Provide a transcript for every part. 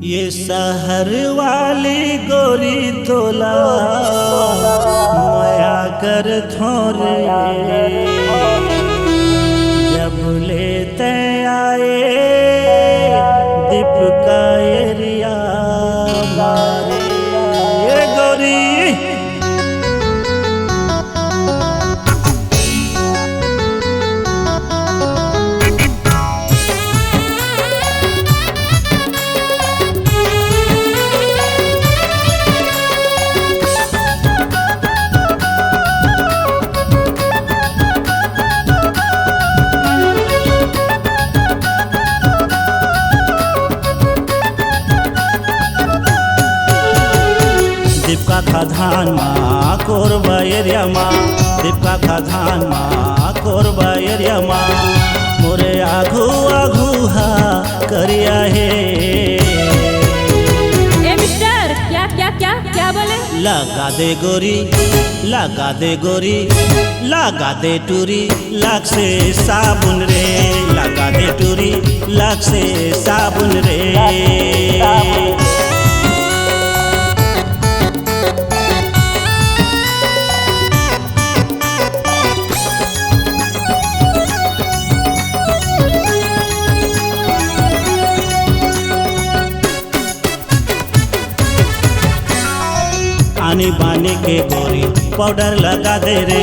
ये शहर वाली गोरी तोला माया कर थोरे जब लेते आए दीप का एरिया मारे ये गोरी दीपका खाधान माँ कोरबा एरिया माँ दीपका खाधान माँ कोरबा एरिया माँ मोरे आघू आघू हा करिया है। ए मिस्टर क्या क्या क्या क्या बोले? लगा दे गोरी लगा दे गोरी लगा दे टूरी लाख से साबुन रे लगा दे टूरी लाख से साबुन रे। आनी बानी के गोरी पाउडर लगा दे रे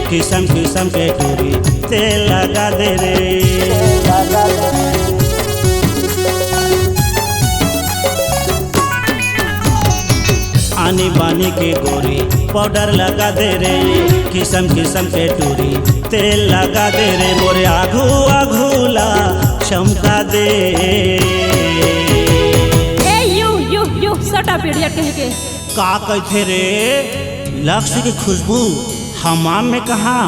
किस्म किस्म के टूरी तेल लगा दे रे। आनी बानी के गोरी पाउडर लगा दे रे किस्म किस्म के टूरी तेल लगा दे रे मोरे आघू आघूला चमका दे। ए यू सटा पीड़िया कह के का कहते रे लक्ष्य की खुशबू हमाम में कहाँ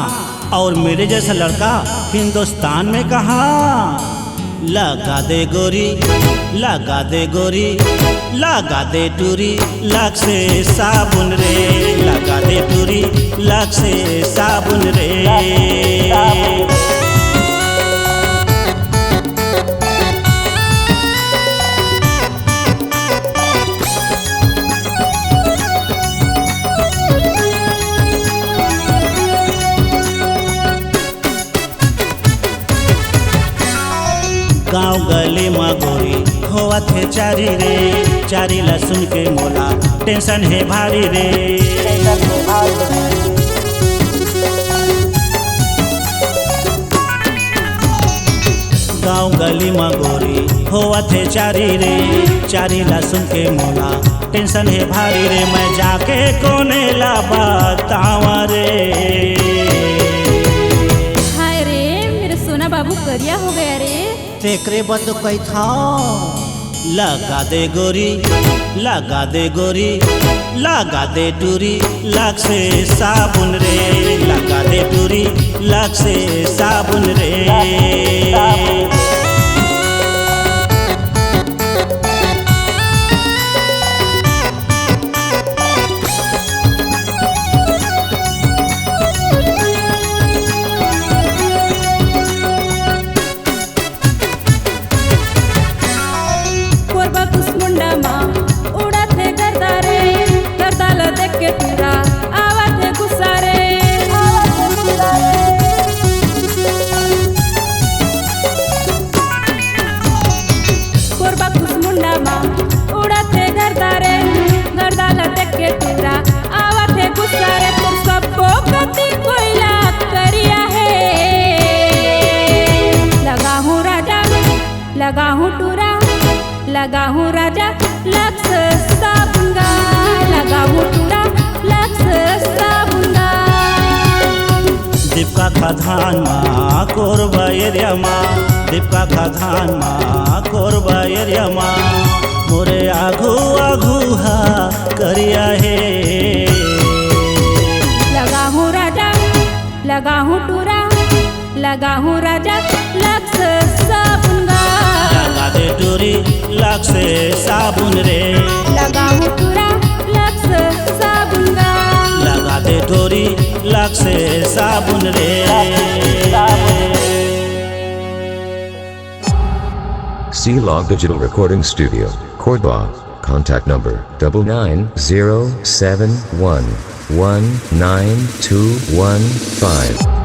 और मेरे जैसा लड़का हिंदुस्तान में कहाँ। लगा दे गोरी लगा दे गोरी लगा दे टूरी लाख से साबुन रे लगा दे टूरी लाख से साबुन रे। गाँव गली में गोरी होवत है चारी रे चारी लहसुन के मोला टेंशन है भारी रे। गाँव गली में गोरी होवत है चारी रे चारी लहसुन के मोला टेंशन है भारी रे मैं जाके कोने ला बतावा रे। हाय रे मेरे सोना बाबू करिया हो गया रे तेकरे बद कही था लगा दे गोरी लगा दे गोरी लगा दे टूरी लाख से साबुन रे लगा दे टूरी लाख से साबुन रे। लगा हूँ टूरा लगा हूँ राजा लक्स साबुंगा लगा हूँ टूरा लक्स साबुंगा। दीपका खाधान माँ कोरबा एरिया माँ दीपका खाधान माँ कोरबा एरिया माँ मोरे आघू आघू हा करिया है। लगा हूँ राजा लगा हूँ टूरा लगा हूँ राजा लक्स साबुंगा लगा दे टूरी लाख से साबुन रे लगा हूँ टूरा लक्स साबुंगा लगा दे टोरी लाख से साबुन रे। C-Log Digital Recording Studio. Korba. Contact number 9907119215.